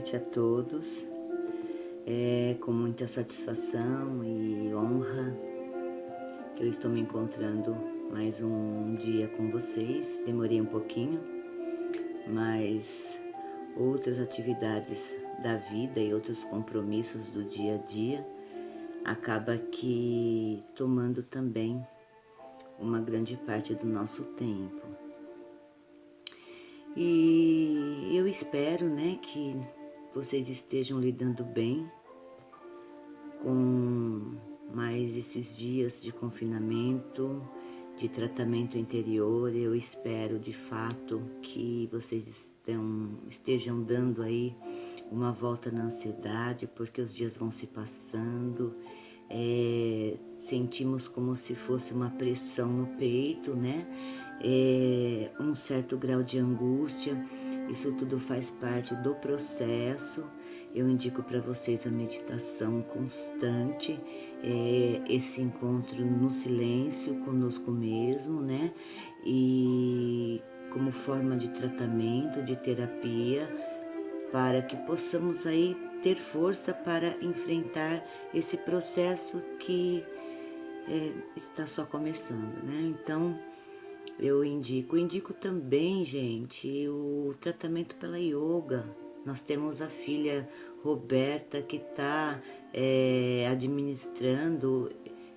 noite a todos. É com muita satisfação e honra que eu estou me encontrando mais um dia com vocês. Demorei um pouquinho, mas outras atividades da vida e outros compromissos do dia a dia acaba que tomando também uma grande parte do nosso tempo. E eu espero, né, que vocês estejam lidando bem com mais esses dias de confinamento, de tratamento interior. Eu espero de fato que vocês estejam dando aí uma volta na ansiedade, porque os dias vão se passando. Sentimos como se fosse uma pressão no peito, né? Um certo grau de angústia. Isso tudo faz parte do processo. Eu indico para vocês a meditação constante, esse encontro no silêncio conosco mesmo, né? E como forma de tratamento, de terapia, para que possamos aí ter força para enfrentar esse processo que está só começando, né? Então, eu indico também, gente, o tratamento pela yoga. Nós temos a filha Roberta que está administrando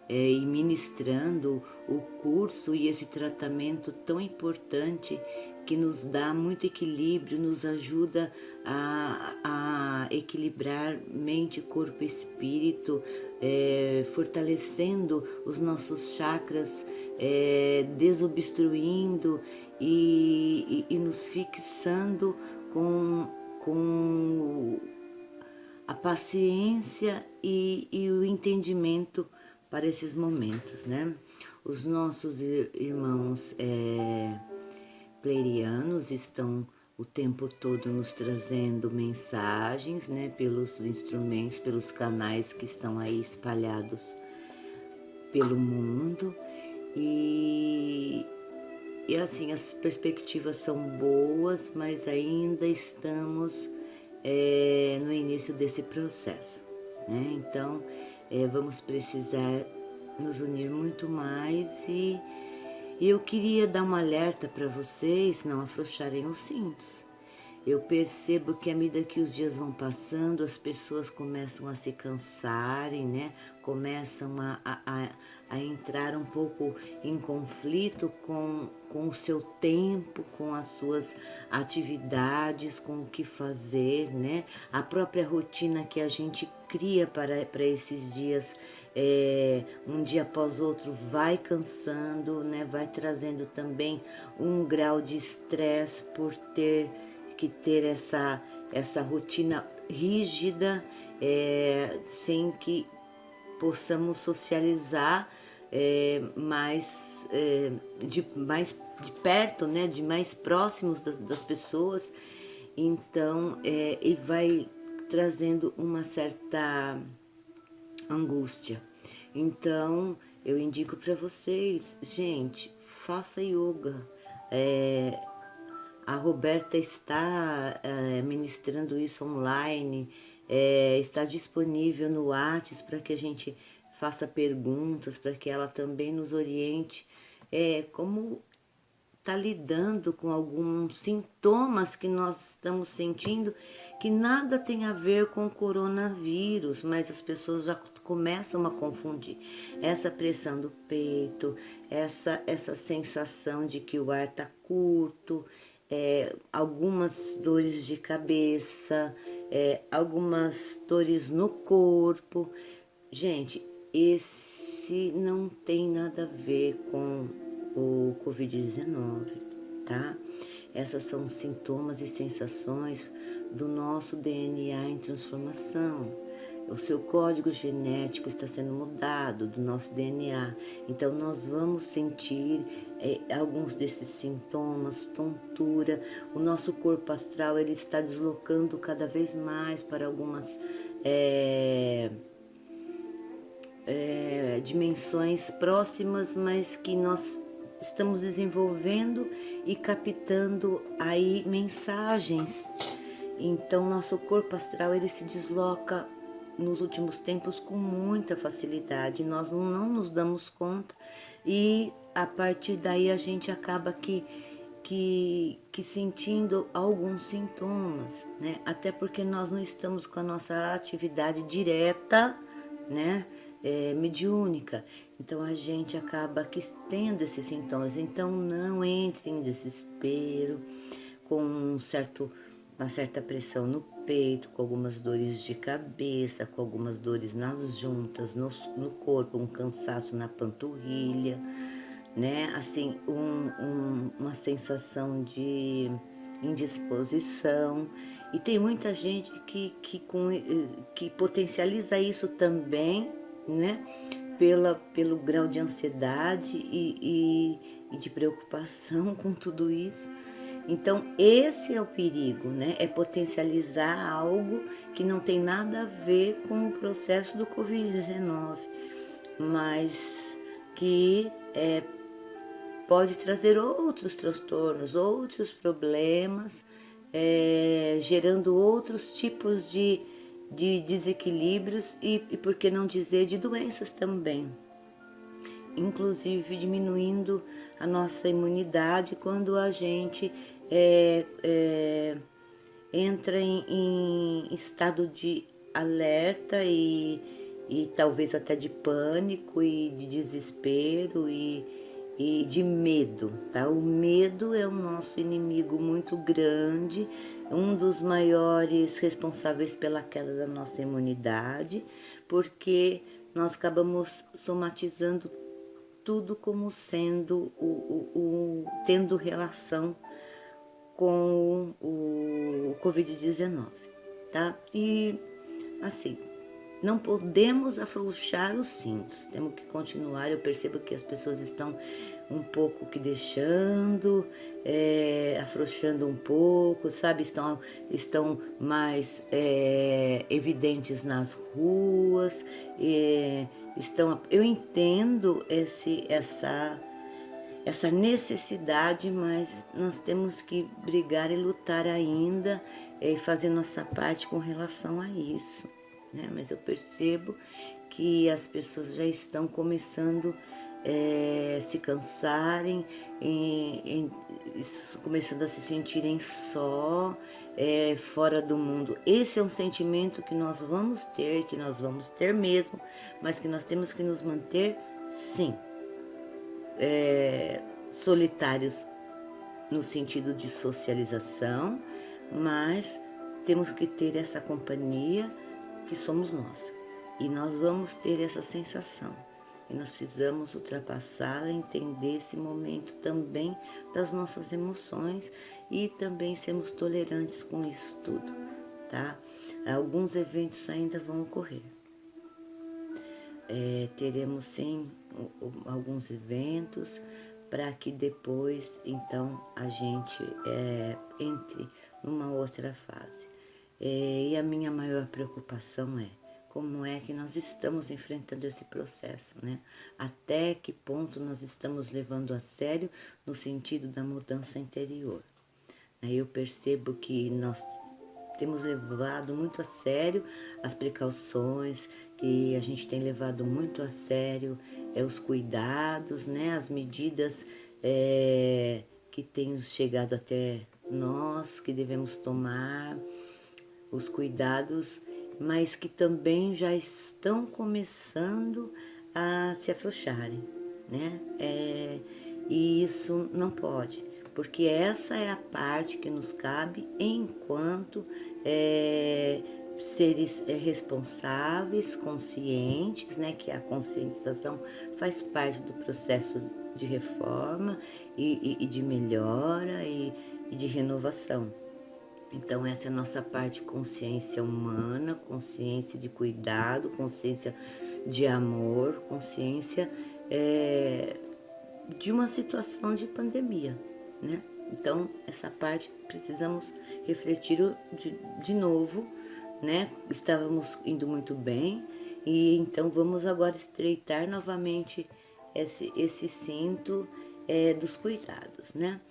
e ministrando o curso e esse tratamento tão importante que nos dá muito equilíbrio, nos ajuda a equilibrar mente, corpo e espírito, fortalecendo os nossos chakras, desobstruindo e nos fixando com a paciência e o entendimento para esses momentos, né? Os nossos irmãos pleirianos estão o tempo todo nos trazendo mensagens, né? Pelos instrumentos, pelos canais que estão aí espalhados pelo mundo. E assim, as perspectivas são boas, mas ainda estamos no início desse processo, né? Então, vamos precisar nos unir muito mais e eu queria dar um alerta para vocês não afrouxarem os cintos. Eu percebo que à medida que os dias vão passando, as pessoas começam a se cansarem, né? Começam a entrar um pouco em conflito com o seu tempo, com as suas atividades, com o que fazer, né? A própria rotina que a gente cria para esses dias, um dia após outro, vai cansando, né? Vai trazendo também um grau de estresse por ter que ter essa rotina rígida, sem que possamos socializar mais de perto, né, de mais próximos das pessoas. Então, e vai trazendo uma certa angústia. Então, eu indico para vocês, gente, faça yoga. A Roberta está ministrando isso online, está disponível no WhatsApp para que a gente faça perguntas, para que ela também nos oriente como está lidando com alguns sintomas que nós estamos sentindo, que nada tem a ver com o coronavírus, mas as pessoas já começam a confundir. Essa pressão do peito, essa sensação de que o ar está curto, algumas dores de cabeça, algumas dores no corpo. Gente, esse não tem nada a ver com o Covid-19, tá? Essas são sintomas e sensações do nosso DNA em transformação. O seu código genético está sendo mudado do nosso DNA. Então, nós vamos sentir alguns desses sintomas, tontura. O nosso corpo astral ele está deslocando cada vez mais para algumas dimensões próximas, mas que nós estamos desenvolvendo e captando aí mensagens Então, nosso corpo astral, ele se desloca nos últimos tempos com muita facilidade. Nós não nos damos conta e a partir daí a gente acaba que sentindo alguns sintomas, né? Até porque nós não estamos com a nossa atividade direta, né? Mediúnica. Então a gente acaba tendo esses sintomas. Então não entre em desespero, com uma certa pressão no peito, com algumas dores de cabeça, com algumas dores nas juntas, no corpo, um cansaço na panturrilha, né? Assim, uma sensação de indisposição. E tem muita gente que potencializa isso também, né? Pelo grau de ansiedade e de preocupação com tudo isso. Então, esse é o perigo, né? É potencializar algo que não tem nada a ver com o processo do Covid-19, mas que pode trazer outros transtornos, outros problemas, gerando outros tipos de desequilíbrios e, por que não dizer, de doenças também. Inclusive diminuindo a nossa imunidade quando a gente entra em estado de alerta e talvez até de pânico e de desespero e de medo, tá? O medo é o nosso inimigo muito grande, um dos maiores responsáveis pela queda da nossa imunidade, porque nós acabamos somatizando tudo como sendo tendo relação com o Covid-19, tá? E assim, não podemos afrouxar os cintos, temos que continuar. Eu percebo que as pessoas estão um pouco que deixando, afrouxando um pouco, sabe? Estão mais evidentes nas ruas, eu entendo essa necessidade, mas nós temos que brigar e lutar ainda, fazer nossa parte com relação a isso, né? Mas eu percebo que as pessoas já estão começando se cansarem, começando a se sentirem só, fora do mundo. Esse é um sentimento que nós vamos ter mesmo, mas que nós temos que nos manter, sim, solitários no sentido de socialização, mas temos que ter essa companhia que somos nós. E nós vamos ter essa sensação. E nós precisamos ultrapassá-la, entender esse momento também das nossas emoções e também sermos tolerantes com isso tudo, tá? Alguns eventos ainda vão ocorrer. Teremos sim alguns eventos para que depois então a gente entre numa outra fase. E a minha maior preocupação é como é que nós estamos enfrentando esse processo, né? Até que ponto nós estamos levando a sério no sentido da mudança interior. Aí eu percebo que nós temos levado muito a sério as precauções, que a gente tem levado muito a sério os cuidados, né? As medidas que têm chegado até nós, que devemos tomar, os cuidados, mas que também já estão começando a se afrouxarem, né? E isso não pode, porque essa é a parte que nos cabe enquanto seres responsáveis, conscientes, né? Que a conscientização faz parte do processo de reforma e de melhora e de renovação. Então essa é a nossa parte, consciência humana, consciência de cuidado, consciência de amor, consciência de uma situação de pandemia, né? Então essa parte precisamos refletir de novo, né? Estávamos indo muito bem e então vamos agora estreitar novamente esse cinto dos cuidados, né?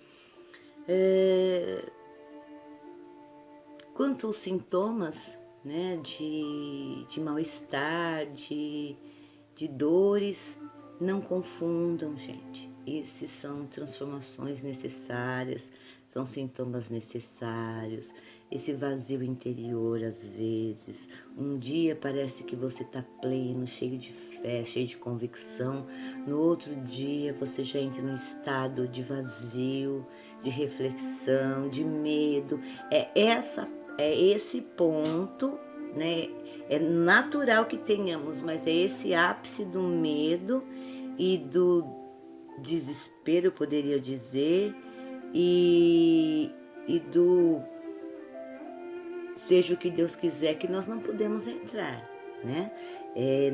Quanto aos sintomas, né, de mal-estar, de dores, não confundam, gente. Esses são transformações necessárias, são sintomas necessários. Esse vazio interior, às vezes, um dia parece que você está pleno, cheio de fé, cheio de convicção. No outro dia você já entra num estado de vazio, de reflexão, de medo. É esse ponto, né? É natural que tenhamos, mas é esse ápice do medo e do desespero, eu poderia dizer, e do seja o que Deus quiser, que nós não podemos entrar, né?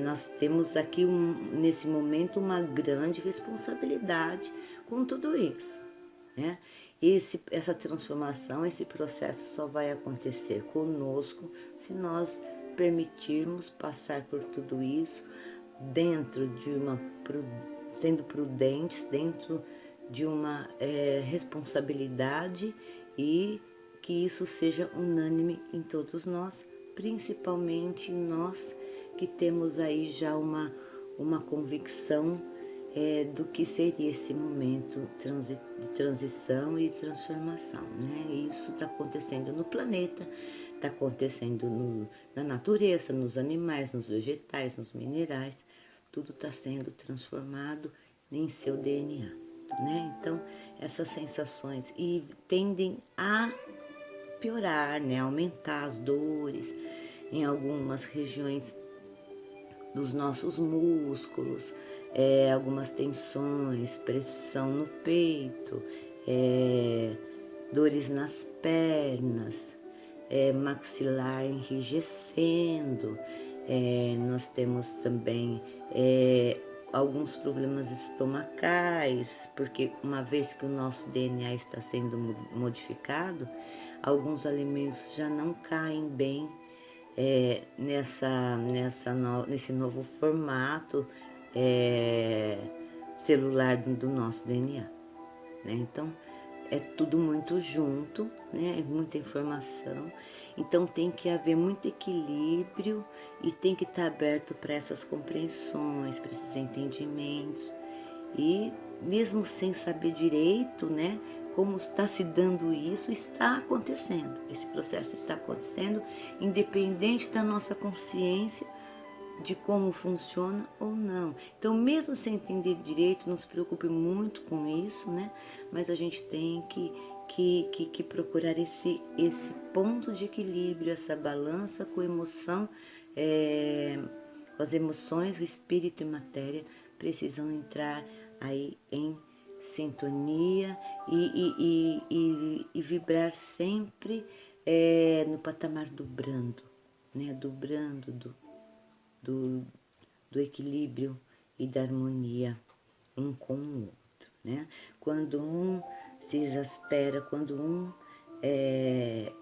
Nós temos aqui, nesse momento, uma grande responsabilidade com tudo isso, né? Essa transformação, esse processo só vai acontecer conosco se nós permitirmos passar por tudo isso dentro de sendo prudentes, dentro de uma responsabilidade, e que isso seja unânime em todos nós, principalmente nós que temos aí já uma convicção do que seria esse momento de transição e transformação, né? Isso está acontecendo no planeta, está acontecendo na natureza, nos animais, nos vegetais, nos minerais, tudo está sendo transformado em seu DNA, né? Então, essas sensações e tendem a piorar, né? Aumentar as dores em algumas regiões dos nossos músculos, algumas tensões, pressão no peito, dores nas pernas, maxilar enrijecendo, nós temos também alguns problemas estomacais, porque uma vez que o nosso DNA está sendo modificado, alguns alimentos já não caem bem nesse novo formato celular do nosso DNA, né? Então, é tudo muito junto, né? Muita informação. Então, tem que haver muito equilíbrio e tem que estar aberto para essas compreensões, para esses entendimentos. E mesmo sem saber direito, né, como está se dando isso, está acontecendo. Esse processo está acontecendo, independente da nossa consciência de como funciona ou não. Então, mesmo sem entender direito, não se preocupe muito com isso, né? Mas a gente tem que procurar esse ponto de equilíbrio, essa balança com emoção, com as emoções, o espírito e matéria precisam entrar aí em sintonia e vibrar sempre no patamar do brando, né? Do brando, do equilíbrio e da harmonia um com o outro, né? Quando um se exaspera, quando um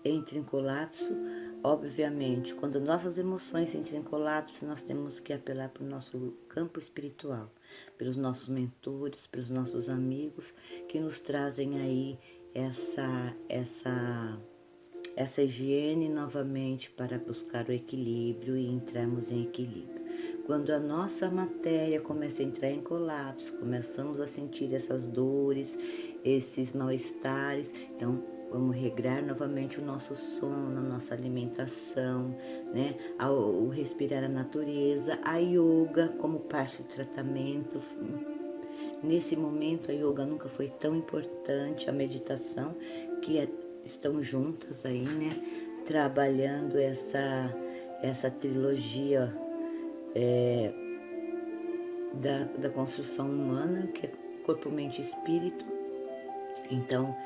entra em colapso, obviamente, quando nossas emoções entram em colapso, nós temos que apelar para o nosso campo espiritual, pelos nossos mentores, pelos nossos amigos, que nos trazem aí essa higiene novamente para buscar o equilíbrio e entrarmos em equilíbrio. Quando a nossa matéria começa a entrar em colapso, começamos a sentir essas dores, esses mal-estares, então vamos regrar novamente o nosso sono, a nossa alimentação, né? O respirar a natureza, a yoga como parte do tratamento. Nesse momento a yoga nunca foi tão importante, a meditação, que estão juntas aí, né? Trabalhando essa trilogia da construção humana, que é corpo, mente e espírito. Então,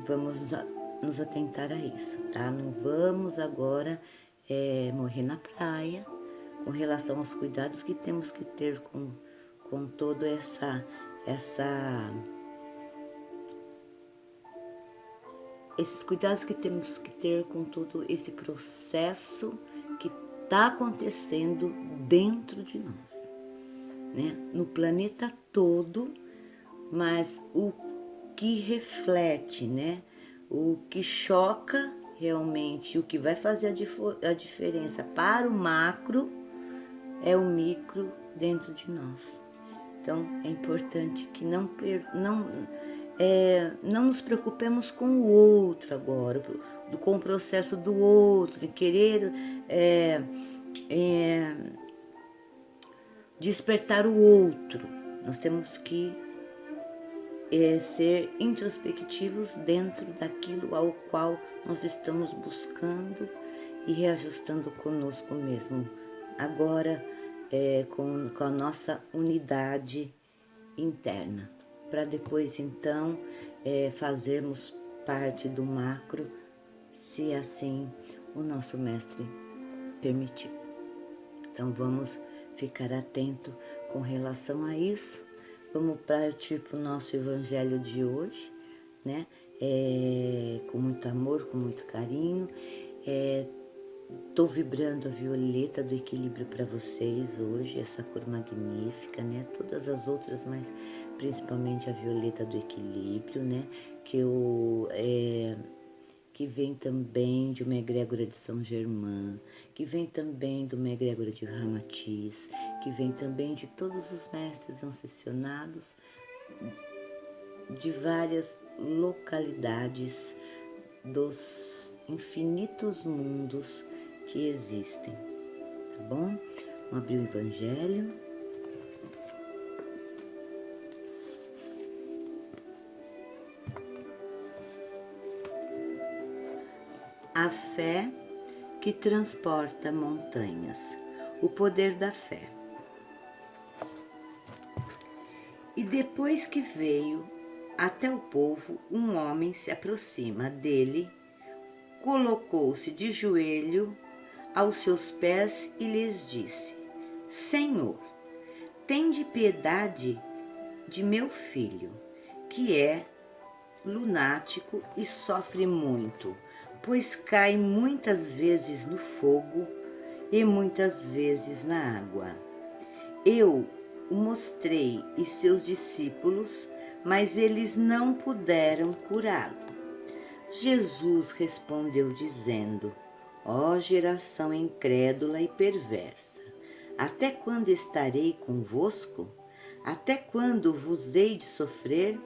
vamos nos atentar a isso, tá? Não vamos agora morrer na praia com relação aos cuidados que temos que ter com toda esses cuidados que temos que ter com todo esse processo que está acontecendo dentro de nós, né? No planeta todo, mas o que reflete, né? O que choca realmente o que vai fazer a diferença para o macro é o micro dentro de nós. Então é importante que não nos preocupemos com o outro agora, com o processo do outro, em querer despertar o outro. Nós temos que ser introspectivos dentro daquilo ao qual nós estamos buscando e reajustando conosco mesmo. Agora, com a nossa unidade interna, para depois então fazermos parte do macro, se assim o nosso mestre permitir. Então vamos ficar atento com relação a isso. Vamos partir para o nosso evangelho de hoje, né? Com muito amor, com muito carinho. Estou vibrando a violeta do equilíbrio para vocês hoje, essa cor magnífica, né? Todas as outras, mas principalmente a violeta do equilíbrio, né? Que vem também de uma egrégora de São Germain, que vem também de uma egrégora de Ramatiz, que vem também de todos os mestres ascensionados de várias localidades dos infinitos mundos que existem, tá bom? Vamos abrir o Evangelho. A fé que transporta montanhas, o poder da fé. E depois que veio até o povo, um homem se aproxima dele, colocou-se de joelho aos seus pés e lhes disse: Senhor, tende piedade de meu filho, que é lunático e sofre muito, pois cai muitas vezes no fogo e muitas vezes na água. Eu o mostrei e seus discípulos, mas eles não puderam curá-lo. Jesus respondeu dizendo: Ó geração incrédula e perversa, até quando estarei convosco? Até quando vos hei de sofrer?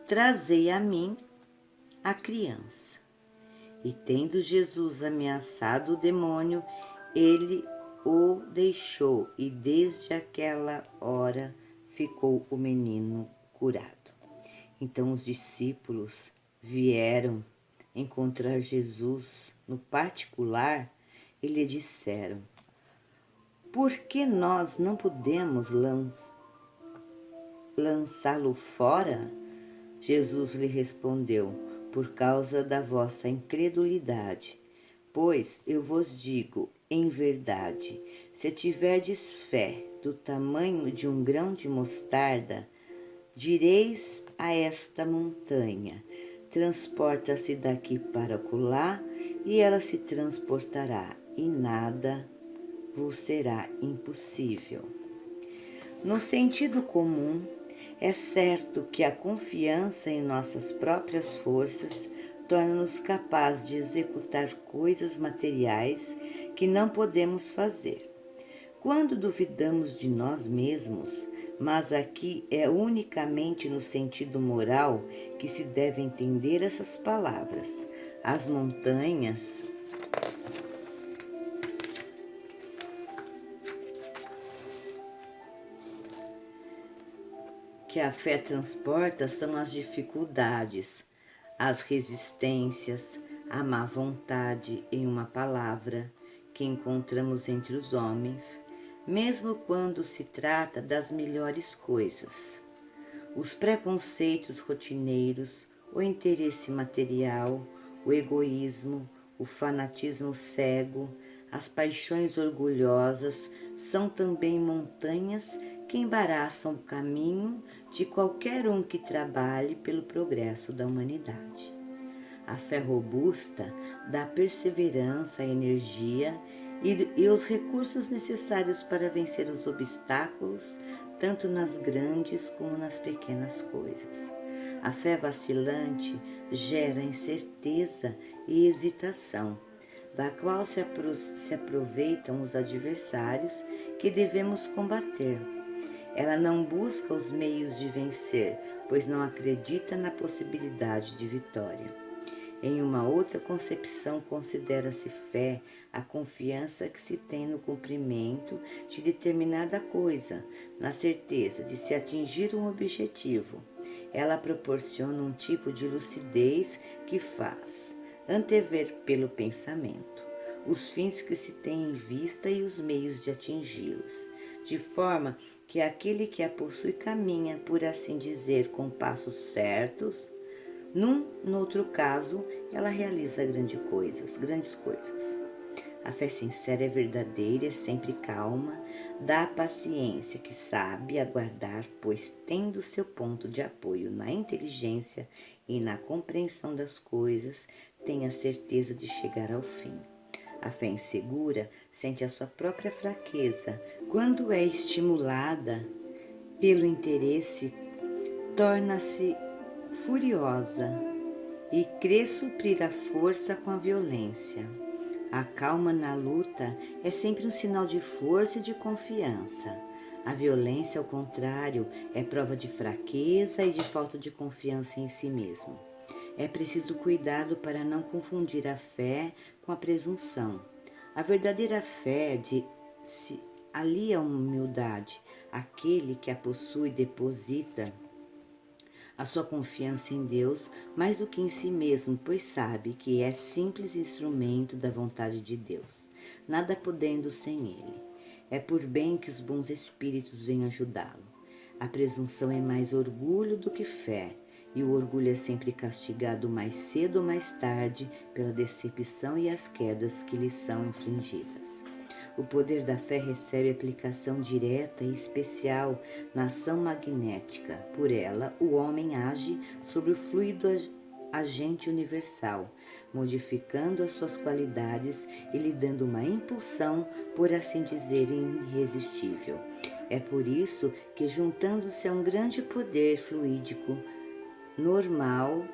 Trazei a mim a criança. E tendo Jesus ameaçado o demônio, ele o deixou, e desde aquela hora ficou o menino curado. Então os discípulos vieram encontrar Jesus no particular e lhe disseram: Por que nós não podemos lançá-lo fora? Jesus lhe respondeu: Por causa da vossa incredulidade. Pois eu vos digo, em verdade, se tiverdes fé do tamanho de um grão de mostarda, direis a esta montanha: transporta-se daqui para acolá, e ela se transportará, e nada vos será impossível. No sentido comum, é certo que a confiança em nossas próprias forças torna-nos capazes de executar coisas materiais que não podemos fazer. Quando duvidamos de nós mesmos, mas aqui é unicamente no sentido moral que se deve entender essas palavras. As montanhas que a fé transporta são as dificuldades, as resistências, a má vontade, em uma palavra, que encontramos entre os homens, mesmo quando se trata das melhores coisas. Os preconceitos rotineiros, o interesse material, o egoísmo, o fanatismo cego, as paixões orgulhosas são também montanhas que embaraçam o caminho de qualquer um que trabalhe pelo progresso da humanidade. A fé robusta dá perseverança, energia e os recursos necessários para vencer os obstáculos, tanto nas grandes como nas pequenas coisas. A fé vacilante gera incerteza e hesitação, da qual se aproveitam os adversários que devemos combater. Ela não busca os meios de vencer, pois não acredita na possibilidade de vitória. Em uma outra concepção, considera-se fé a confiança que se tem no cumprimento de determinada coisa, na certeza de se atingir um objetivo. Ela proporciona um tipo de lucidez que faz antever pelo pensamento os fins que se tem em vista e os meios de atingi-los, de forma que aquele que a possui caminha, por assim dizer, com passos certos. No outro caso, ela realiza grandes coisas. A fé sincera é verdadeira, é sempre calma, dá paciência que sabe aguardar, pois tendo seu ponto de apoio na inteligência e na compreensão das coisas, tem a certeza de chegar ao fim. A fé insegura sente a sua própria fraqueza. Quando é estimulada pelo interesse, torna-se furiosa e crê suprir a força com a violência. A calma na luta é sempre um sinal de força e de confiança. A violência, ao contrário, é prova de fraqueza e de falta de confiança em si mesmo. É preciso cuidado para não confundir a fé com a presunção. A verdadeira fé se alia à humildade. Aquele que a possui deposita a sua confiança em Deus mais do que em si mesmo, pois sabe que é simples instrumento da vontade de Deus, nada podendo sem ele. É por bem que os bons espíritos vêm ajudá-lo. A presunção é mais orgulho do que fé, e o orgulho é sempre castigado mais cedo ou mais tarde pela decepção e as quedas que lhe são infligidas. O poder da fé recebe aplicação direta e especial na ação magnética. Por ela, o homem age sobre o fluido agente universal, modificando as suas qualidades e lhe dando uma impulsão, por assim dizer, irresistível. É por isso que, juntando-se a um grande poder fluídico normal,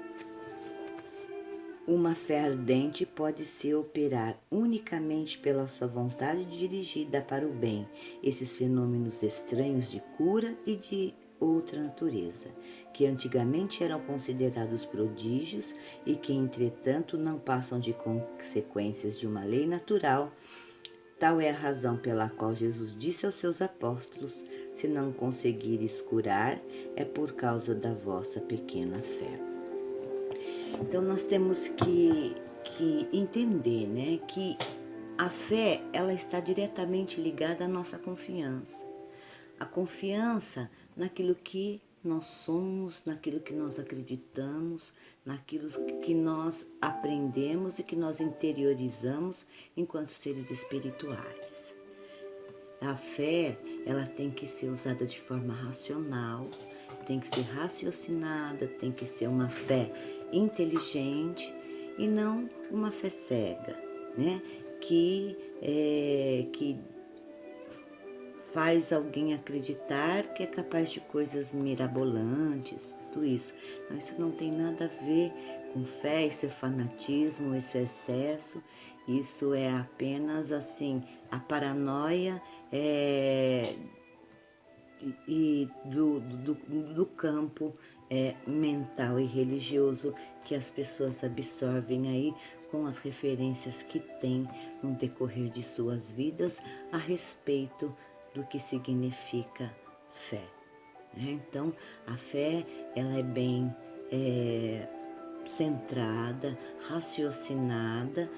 uma fé ardente pode se operar unicamente pela sua vontade dirigida para o bem. Esses fenômenos estranhos de cura e de outra natureza, que antigamente eram considerados prodígios e que, entretanto, não passam de consequências de uma lei natural. Tal é a razão pela qual Jesus disse aos seus apóstolos: se não conseguires curar, é por causa da vossa pequena fé. Então nós temos que entender, né, que a fé, ela está diretamente ligada à nossa confiança. A confiança naquilo que nós somos, naquilo que nós acreditamos, naquilo que nós aprendemos e que nós interiorizamos enquanto seres espirituais. A fé, ela tem que ser usada de forma racional, tem que ser raciocinada, tem que ser uma fé inteligente e não uma fé cega, né? Que faz alguém acreditar que é capaz de coisas mirabolantes, tudo isso. Não, isso não tem nada a ver com fé, isso é fanatismo, isso é excesso, isso é apenas assim, a paranoia do campo mental e religioso que as pessoas absorvem aí com as referências que têm no decorrer de suas vidas a respeito do que significa fé. Então, a fé, ela é bem centrada, raciocinada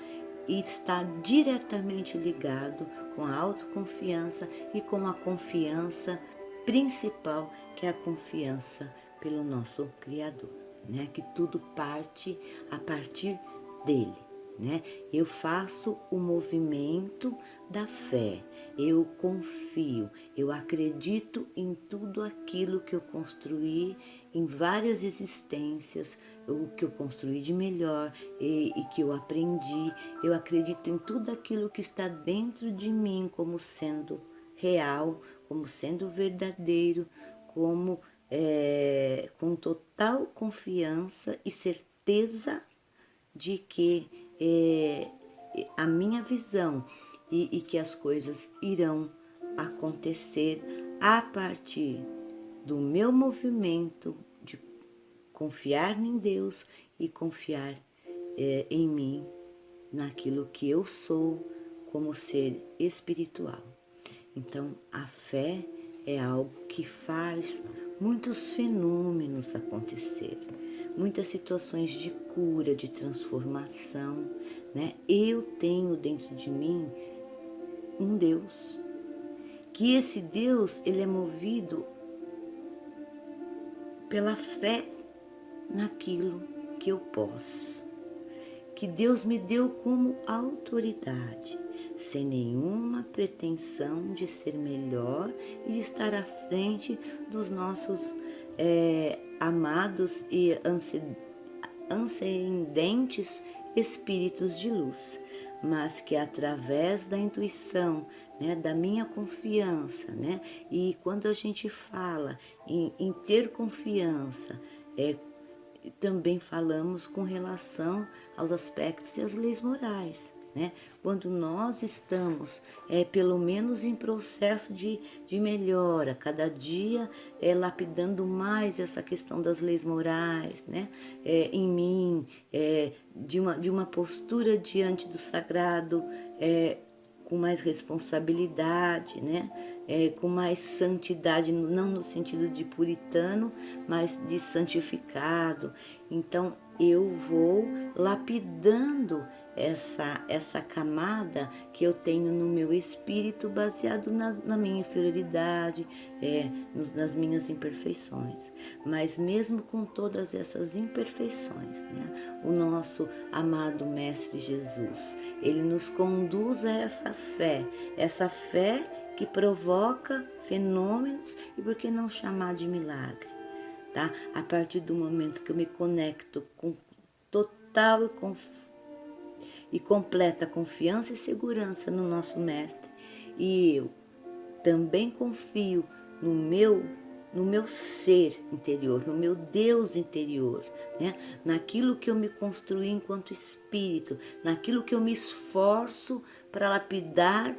e está diretamente ligado com a autoconfiança e com a confiança principal, que é a confiança pelo nosso Criador, né? Que tudo parte a partir dele, né? Eu faço o movimento da fé, eu confio, eu acredito em tudo aquilo que eu construí em várias existências, o que eu construí de melhor e que eu aprendi. Eu acredito em tudo aquilo que está dentro de mim como sendo real, como sendo verdadeiro, como com total confiança e certeza de que a minha visão e que as coisas irão acontecer a partir do meu movimento de confiar em Deus e confiar em mim, naquilo que eu sou como ser espiritual. Então, a fé é algo que faz muitos fenômenos acontecer, muitas situações de cura, de transformação, né? Eu tenho dentro de mim um Deus, que esse Deus, ele é movido pela fé naquilo que eu posso, que Deus me deu como autoridade, sem nenhuma pretensão de ser melhor e de estar à frente dos nossos amados e ascendentes espíritos de luz, mas que através da intuição, né, da minha confiança, né, e quando a gente fala em ter confiança, também falamos com relação aos aspectos e às leis morais, né? Quando nós estamos, pelo menos em processo de melhora, cada dia lapidando mais essa questão das leis morais, né? Em mim, de uma postura diante do sagrado, com mais responsabilidade, né? Com mais santidade, não no sentido de puritano, mas de santificado. Então eu vou lapidando essa camada que eu tenho no meu espírito, baseado na minha inferioridade, nas minhas imperfeições. Mas mesmo com todas essas imperfeições, né, o nosso amado Mestre Jesus, ele nos conduz a essa fé que provoca fenômenos, e por que não chamar de milagre? Tá? A partir do momento que eu me conecto com total e completa confiança e segurança no nosso Mestre, e eu também confio no meu ser interior, no meu Deus interior, né? Naquilo que eu me construí enquanto espírito, naquilo que eu me esforço para lapidar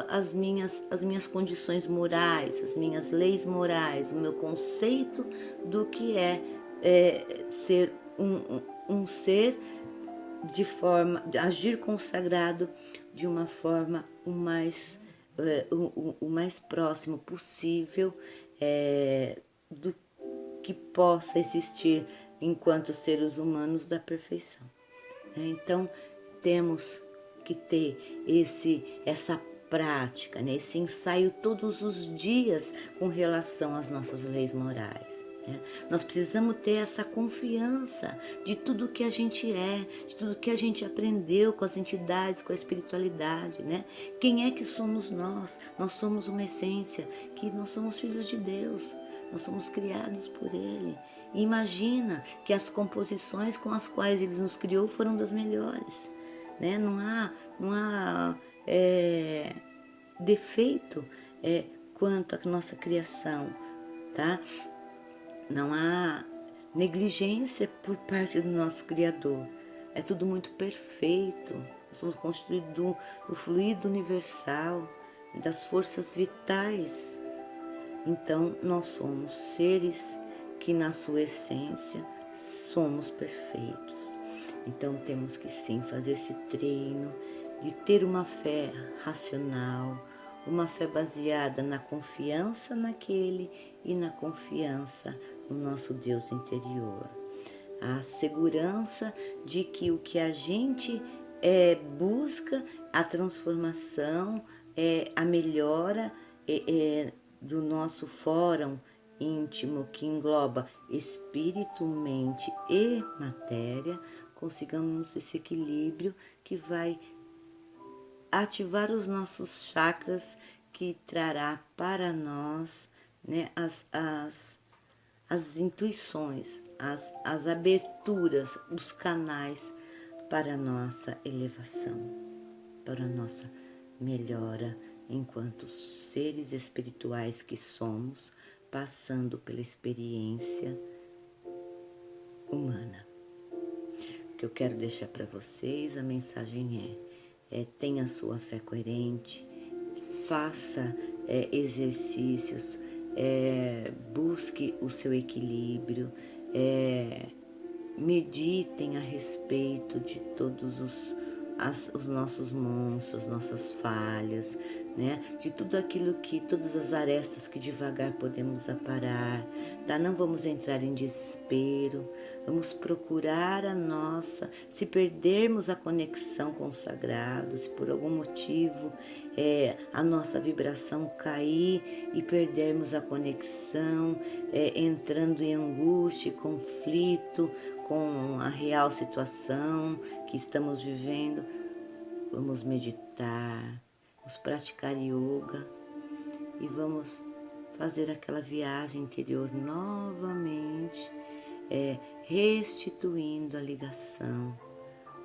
as minhas condições morais, as minhas leis morais, o meu conceito do que é ser um ser de forma, de agir consagrado de uma forma o mais próximo possível do que possa existir enquanto seres humanos da perfeição. Então temos que ter essa prática, né? Esse ensaio todos os dias com relação às nossas leis morais. Nós precisamos ter essa confiança de tudo que a gente de tudo que a gente aprendeu com as entidades, com a espiritualidade, né? Quem é que somos nós? Nós somos uma essência, que nós somos filhos de Deus, nós somos criados por Ele. E imagina que as composições com as quais Ele nos criou foram das melhores, né? Não há defeito quanto à nossa criação, tá? Não há negligência por parte do nosso Criador. É tudo muito perfeito. Nós somos construídos do fluido universal, das forças vitais. Então, nós somos seres que, na sua essência, somos perfeitos. Então, temos que sim fazer esse treino de ter uma fé racional, uma fé baseada na confiança naquele e na confiança no nosso Deus interior. A segurança de que o que a gente busca, a transformação, a melhora do nosso fórum íntimo, que engloba espírito, mente e matéria, consigamos esse equilíbrio que vai ativar os nossos chakras, que trará para nós, né, as intuições, as aberturas, os canais para a nossa elevação, para a nossa melhora enquanto seres espirituais que somos, passando pela experiência humana. O que eu quero deixar para vocês, a mensagem tenha a sua fé coerente, faça exercícios, busque o seu equilíbrio, meditem a respeito de todos os nossos monstros, nossas falhas, né? De tudo aquilo todas as arestas que devagar podemos aparar, tá? Não vamos entrar em desespero, vamos procurar se perdermos a conexão com o sagrado, se por algum motivo a nossa vibração cair e perdermos a conexão, entrando em angústia e conflito com a real situação que estamos vivendo, vamos meditar, vamos praticar yoga e vamos fazer aquela viagem interior novamente, restituindo a ligação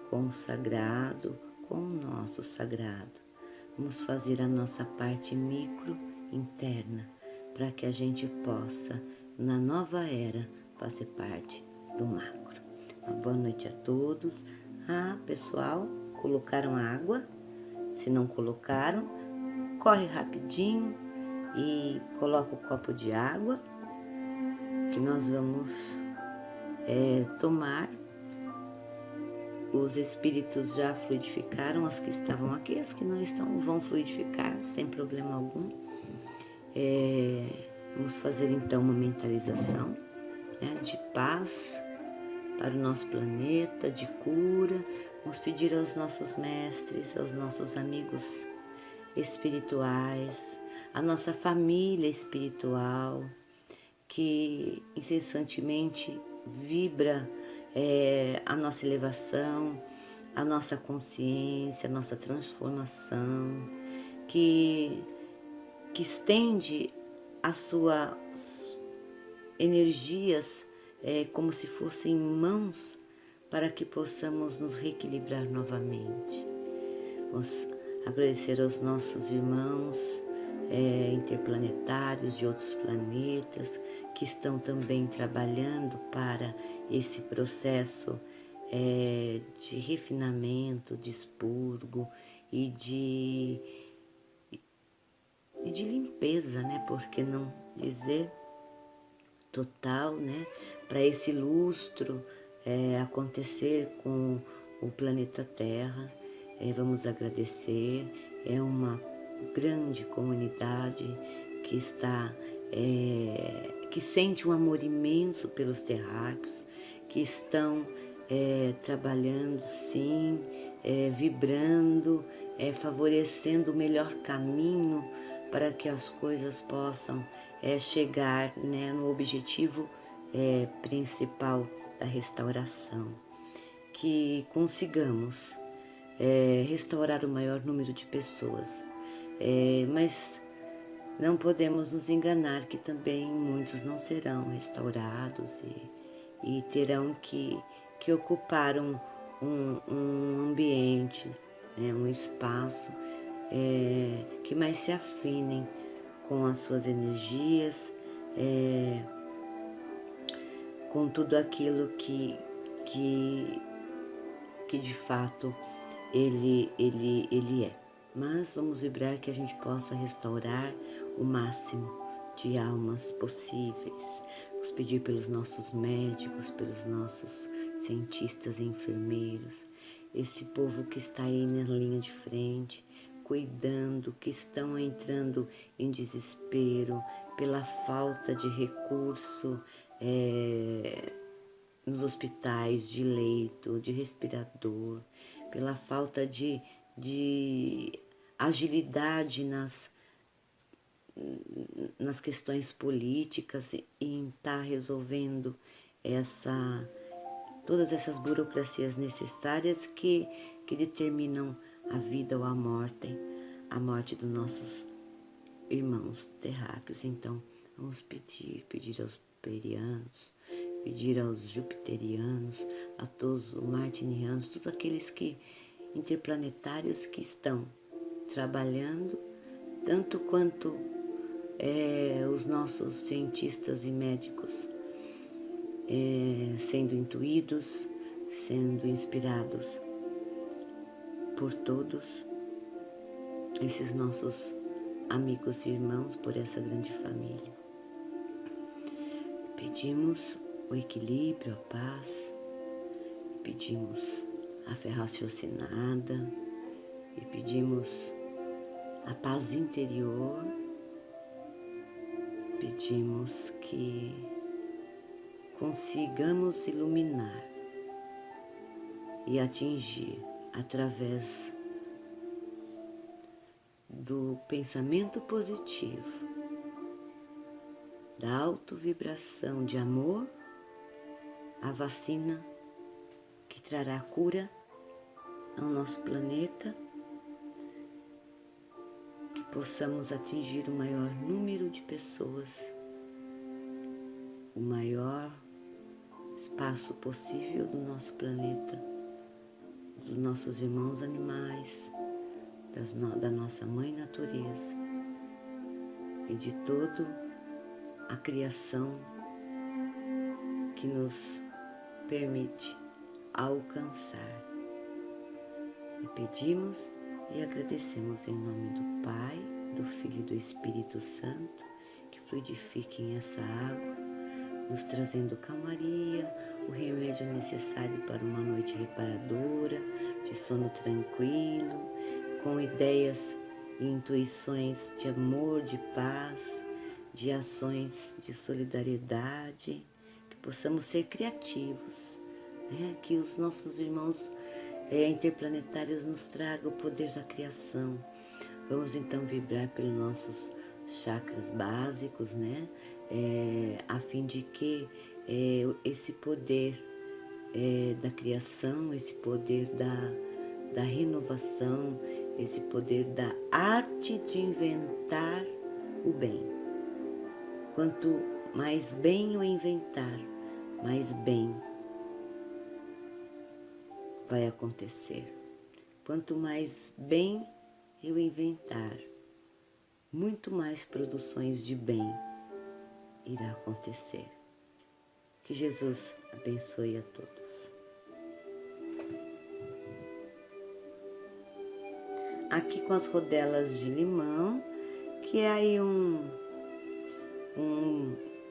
com o sagrado, com o nosso sagrado. Vamos fazer a nossa parte micro interna para que a gente possa, na nova era, fazer parte do macro. Uma boa noite a todos. Pessoal, colocaram água? Se não colocaram, corre rapidinho e coloca o copo de água que nós vamos tomar. Os espíritos já fluidificaram, as que estavam aqui, as que não estão vão fluidificar sem problema algum. Vamos fazer então uma mentalização, né, de paz para o nosso planeta, de cura. Vamos pedir aos nossos mestres, aos nossos amigos espirituais, a nossa família espiritual, que incessantemente vibra a nossa elevação, a nossa consciência, a nossa transformação, que estende as suas energias como se fossem mãos para que possamos nos reequilibrar novamente. Vamos agradecer aos nossos irmãos interplanetários de outros planetas que estão também trabalhando para esse processo de refinamento, de expurgo e de limpeza, né? Por que não dizer total, né? Para esse lustro acontecer com o planeta Terra. Vamos agradecer. É uma grande comunidade que está que sente um amor imenso pelos terráqueos, que estão trabalhando sim, vibrando, favorecendo o melhor caminho para que as coisas possam chegar, né, no objetivo principal da restauração. Que consigamos restaurar o maior número de pessoas, mas não podemos nos enganar que também muitos não serão restaurados e terão que ocupar um ambiente, né, um espaço que mais se afinem com as suas energias, com tudo aquilo que de fato ele é. Mas vamos vibrar que a gente possa restaurar o máximo de almas possíveis. Vamos pedir pelos nossos médicos, pelos nossos cientistas e enfermeiros, esse povo que está aí na linha de frente, cuidando, que estão entrando em desespero pela falta de recurso nos hospitais, de leito, de respirador, pela falta de agilidade nas questões políticas e em estar resolvendo todas essas burocracias necessárias que determinam a vida ou a morte dos nossos irmãos terráqueos. Então, vamos pedir aos perianos, pedir aos jupiterianos, a todos os martinianos, todos aqueles interplanetários que estão trabalhando tanto quanto os nossos cientistas e médicos sendo intuídos, sendo inspirados por todos esses nossos amigos e irmãos, por essa grande família. Pedimos o equilíbrio, a paz, pedimos a fé raciocinada e pedimos a paz interior, pedimos que consigamos iluminar e atingir através do pensamento positivo, da autovibração de amor, a vacina que trará cura ao nosso planeta, que possamos atingir o maior número de pessoas, o maior espaço possível do nosso planeta, dos nossos irmãos animais, da nossa mãe natureza e de toda a criação que nos permite alcançar. E pedimos e agradecemos em nome do Pai, do Filho e do Espírito Santo, que fluidifiquem essa água, nos trazendo calmaria, o remédio necessário para uma noite reparadora, de sono tranquilo, com ideias e intuições de amor, de paz, de ações de solidariedade, que possamos ser criativos, né? Que os nossos irmãos interplanetários nos tragam o poder da criação. Vamos então vibrar pelos nossos chakras básicos, né? A fim de que esse poder da criação, esse poder da renovação, esse poder da arte de inventar o bem. Quanto mais bem eu inventar, mais bem vai acontecer. Quanto mais bem eu inventar, muito mais produções de bem irá acontecer. Que Jesus abençoe a todos. Aqui com as rodelas de limão, que é aí um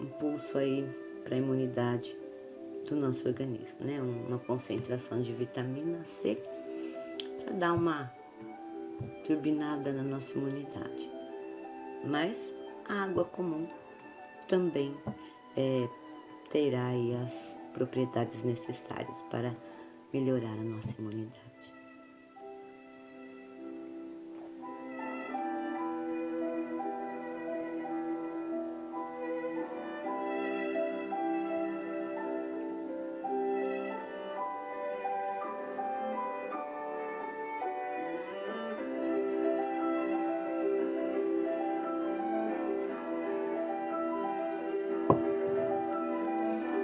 impulso aí para a imunidade do nosso organismo, né? Uma concentração de vitamina C para dar uma turbinada na nossa imunidade. Mas a água comum também terá aí as propriedades necessárias para melhorar a nossa imunidade.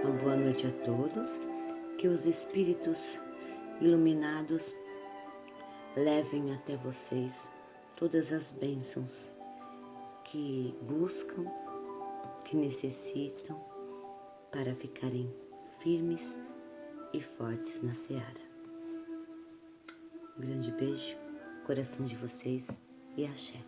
Uma boa noite a todos, que os espíritos iluminados levem até vocês todas as bênçãos que buscam, que necessitam para ficarem firmes e fortes na seara. Um grande beijo, coração de vocês e axé.